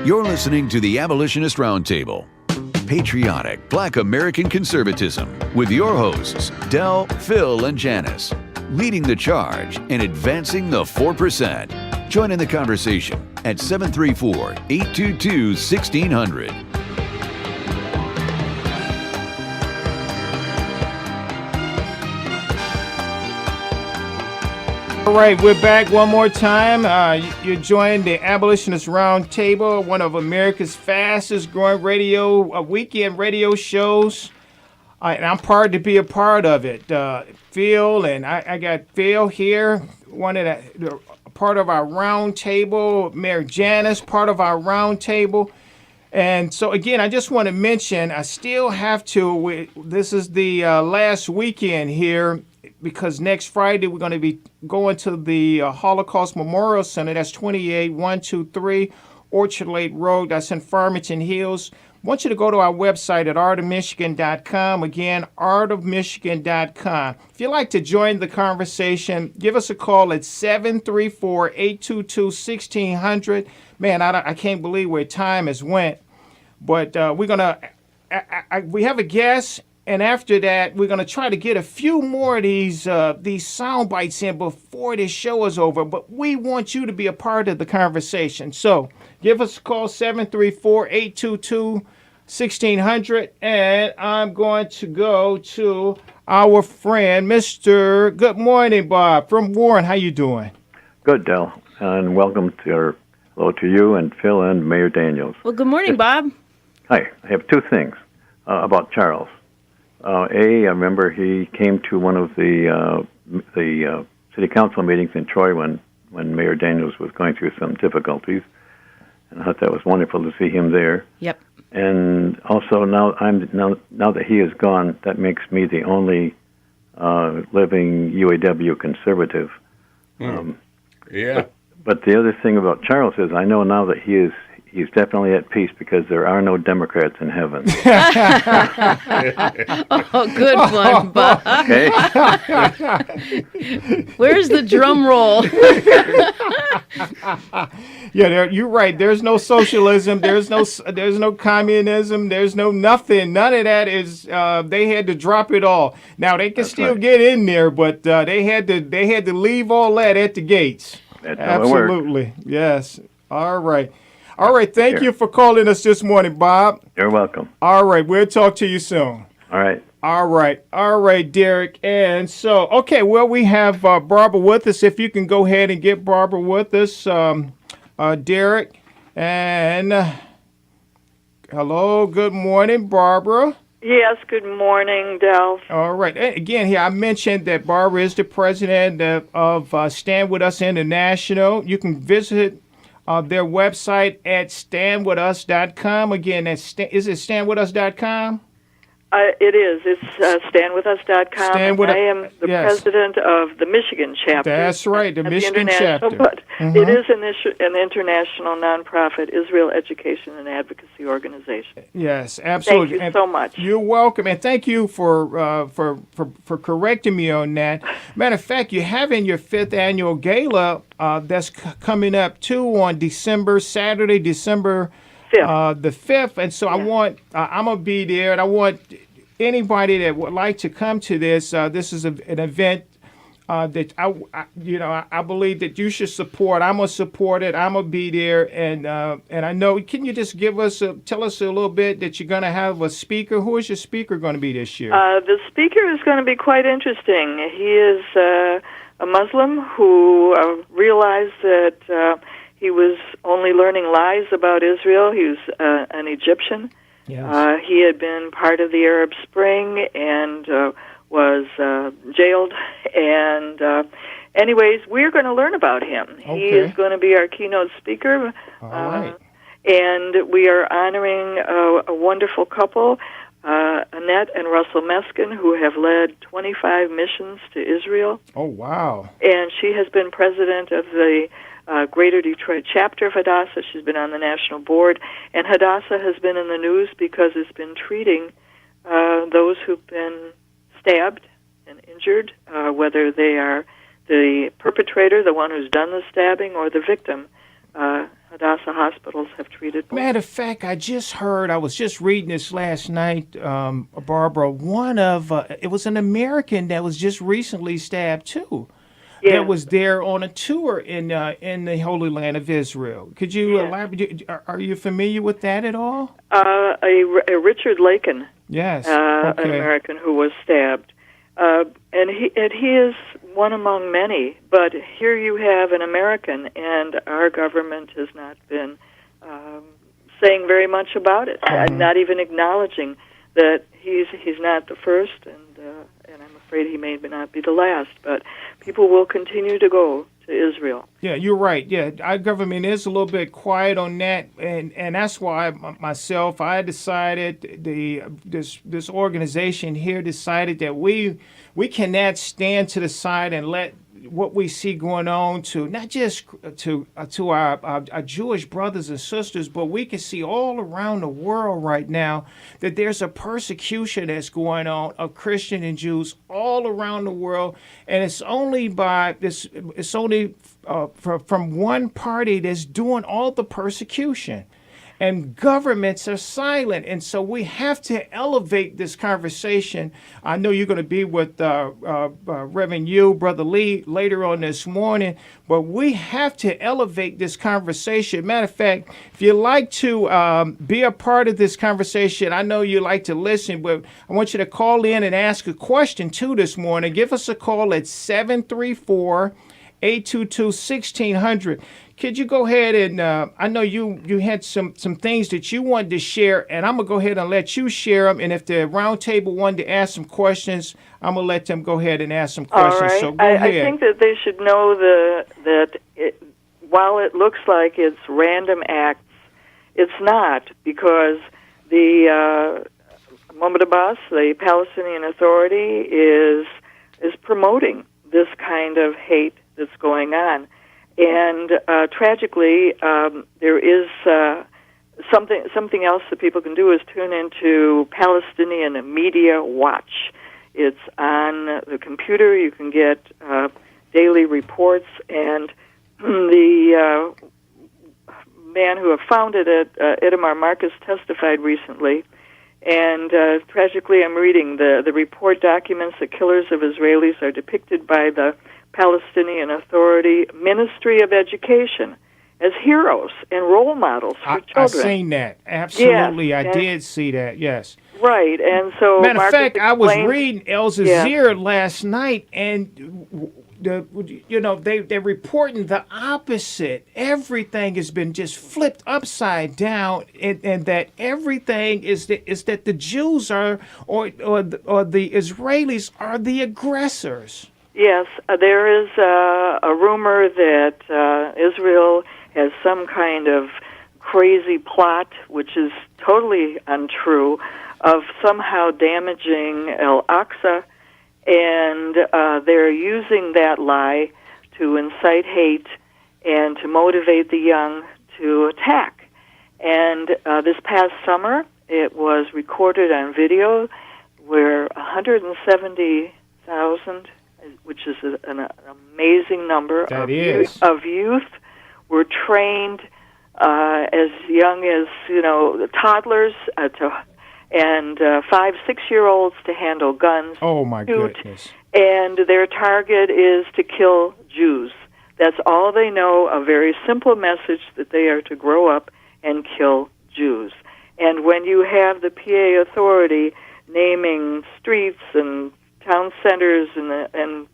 You're listening to the Abolitionist Round Table, patriotic Black American conservatism, with your hosts, Del, Phil, and Janice, leading the charge and advancing the 4%. Join in the conversation at 734-822-1600. All right, we're back one more time. You're joining the Abolitionist Round Table, one of America's fastest growing weekend radio shows. And I'm proud to be a part of it. Phil, and I got Phil here, part of our round table. Mayor Janice, part of our round table. And so, again, I just want to mention, I still have to, this is the last weekend here, because next Friday we're going to be going to the Holocaust Memorial Center. That's 28123 Orchard Lake Road. That's in Farmington Hills. I want you to go to our website at artofmichigan.com. Again, artofmichigan.com. If you'd like to join the conversation, give us a call at 734-822-1600. Man, I can't believe where time has went. But we're going to, we have a guest. And after that, we're going to try to get a few more of these sound bites in before this show is over. But we want you to be a part of the conversation. So give us a call, 734-822-1600. And I'm going to go to our friend, Mr. Good Morning, Bob, from Warren. How you doing? Good, Del. And welcome to hello to you and Phil and Mayor Daniels. Well, good morning, Bob. Hi. I have two things about Charles. I remember he came to one of the city council meetings in Troy when Mayor Daniels was going through some difficulties, and I thought that was wonderful to see him there. Yep. And also now that he is gone, that makes me the only living UAW conservative. Yeah. But the other thing about Charles is I know now that he's definitely at peace because there are no Democrats in heaven. Oh, good one, Bob. Okay. Where's the drum roll? Yeah, you're right. There's no socialism. There's no communism. There's no nothing. None of that is. They had to drop it all. Now they can still get in there, but they had to leave all that at the gates. That's Absolutely. How it works. Yes. All right. All right, thank you for calling us this morning, Bob. You're welcome. All right, we'll talk to you soon. All right. All right, Derek. And so, okay, well, we have Barbara with us. If you can go ahead and get Barbara with us, Derek. And hello, good morning, Barbara. Yes, good morning, Del. All right. Again, here I mentioned that Barbara is the president of Stand With Us International. You can visit their website at standwithus.com. Again, is it standwithus.com? It is. It's standwithus.com. I am the president of the Michigan chapter. That's right, the Michigan chapter. But it is an international nonprofit Israel education and advocacy organization. Yes, absolutely. Thank you so much. You're welcome, and thank you for correcting me on that. Matter of fact, you're having your 5th annual gala that's coming up too on Saturday, December 5th. The 5th, and so I'm gonna be there, and I want anybody that would like to come to this. This is an event that I believe that you should support. I'm gonna support it. I'm gonna be there, and I know. Can you just tell us a little bit that you're gonna have a speaker? Who is your speaker going to be this year? The speaker is going to be quite interesting. He is a Muslim who realized that. He was only learning lies about Israel. He was an Egyptian. Yes. He had been part of the Arab Spring and was jailed. And anyways, we're going to learn about him. Okay. He is going to be our keynote speaker. All right. And we are honoring a wonderful couple, Annette and Russell Meskin, who have led 25 missions to Israel. Oh, wow. And she has been president of the Greater Detroit chapter of Hadassah. She's been on the national board, and Hadassah has been in the news because it's been treating those who've been stabbed and injured, whether they are the perpetrator, the one who's done the stabbing, or the victim. Hadassah hospitals have treated more. Matter of fact, I was just reading this last night, Barbara, it was an American that was just recently stabbed too. Yeah. That was there on a tour in the Holy Land of Israel. Could you elaborate? Are you familiar with that at all? A Richard Lakin, yes, an American who was stabbed, and he is one among many. But here you have an American, and our government has not been saying very much about it, not even acknowledging that he's not the first, and I'm afraid he may not be the last. But people will continue to go to Israel. Yeah, you're right. Yeah, our government is a little bit quiet on that, and that's why I decided this organization here decided that we cannot stand to the side and let what we see going on to not just to our Jewish brothers and sisters, but we can see all around the world right now that there's a persecution that's going on of Christian and Jews all around the world, and it's only from one party that's doing all the persecution. And governments are silent, and so we have to elevate this conversation. I know you're going to be with Reverend Yu, Brother Lee, later on this morning, but we have to elevate this conversation. Matter of fact, if you'd like to be a part of this conversation, I know you like to listen, but I want you to call in and ask a question, too, this morning. Give us a call at 734-822-1600. Could you go ahead and, I know you had some things that you wanted to share, and I'm going to go ahead and let you share them. And if the roundtable wanted to ask some questions, I'm going to let them go ahead and ask some questions. All right. So go ahead. I think that they should know while it looks like it's random acts, it's not, because the Mahmoud Abbas, the Palestinian Authority, is promoting this kind of hate that's going on. And tragically, there is something else that people can do is tune into Palestinian Media Watch. It's on the computer. You can get daily reports, and the man who founded it, Itamar Marcus, testified recently. And tragically, I'm reading the report documents that killers of Israelis are depicted by the Palestinian Authority Ministry of Education as heroes and role models for children. I've seen that. Absolutely. Yes, I did see that, yes. Right, and so Matter of Marcus fact, I was explained- reading El Zazir last night, and they're reporting the opposite. Everything has been just flipped upside down, and that everything is that the Jews or the Israelis are the aggressors. Yes, there is a rumor that Israel has some kind of crazy plot, which is totally untrue, of somehow damaging Al-Aqsa, and they're using that lie to incite hate and to motivate the young to attack. And this past summer, it was recorded on video where 170,000, which is an amazing number of youth, were trained as young as toddlers and 5-6-year-olds to handle guns. Oh my goodness! And their target is to kill Jews. That's all they know. A very simple message that they are to grow up and kill Jews. And when you have the PA Authority naming streets and town centers and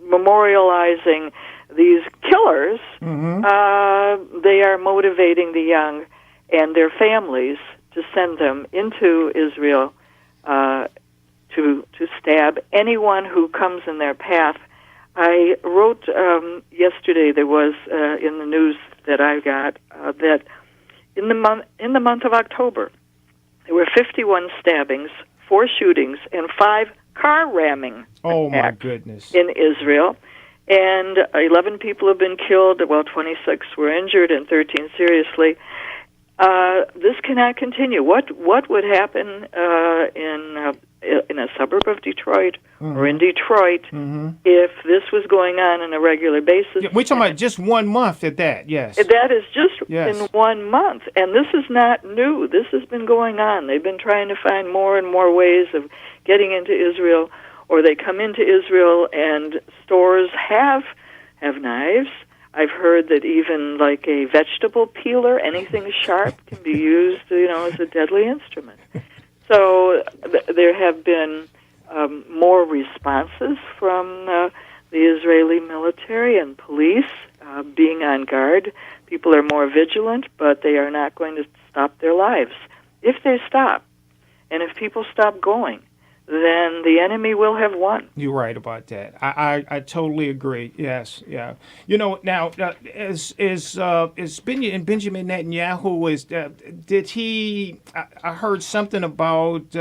memorializing these killers, they are motivating the young and their families to send them into Israel to stab anyone who comes in their path. I wrote yesterday, there was in the news that I got that in the month of October there were 51 stabbings, 4 shootings, and 5 car ramming attacks in Israel. And 11 people have been killed, while 26 were injured and 13 seriously. This cannot continue. What would happen in in a suburb of Detroit or in Detroit, if this was going on a regular basis. Yeah, we're talking about just 1 month at that, yes. That is just Yes. in 1 month. And this is not new. This has been going on. They've been trying to find more and more ways of getting into Israel, or they come into Israel and stores have knives. I've heard that even like a vegetable peeler, anything sharp can be used, as a deadly instrument. So there have been more responses from the Israeli military and police being on guard. People are more vigilant, but they are not going to stop their lives. If they stop, and if people stop going, then the enemy will have won. You're right about that. I totally agree. Yes, yeah. Now as Benjamin Netanyahu did he? I heard something about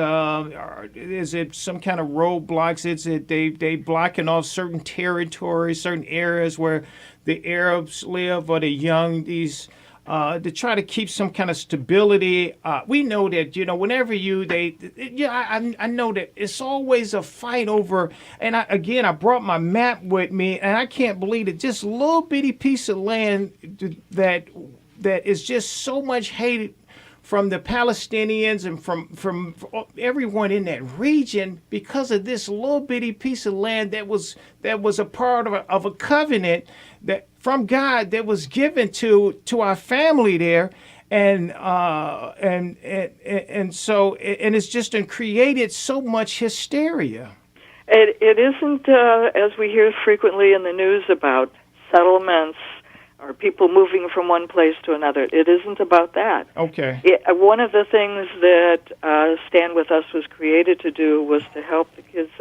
is it some kind of roadblocks? Is it they blocking off certain territories, certain areas where the Arabs live or the young to try to keep some kind of stability. We know that, whenever I know that it's always a fight over, and I brought my map with me, and I can't believe it, just a little bitty piece of land that is just so much hated from the Palestinians and from everyone in that region because of this little bitty piece of land that was a part of a covenant that from God that was given to our family there, and so it's just created so much hysteria. It isn't as we hear frequently in the news about settlements or people moving from one place to another. It isn't about that. Okay. One of the things that Stand With Us was created to do was to help the kids,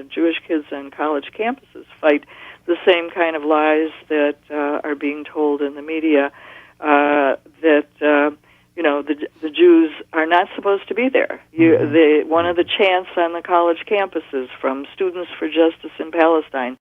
Jewish kids on college campuses, fight the same kind of lies that are being told in the media, that the Jews are not supposed to be there. One of the chants on the college campuses from Students for Justice in Palestine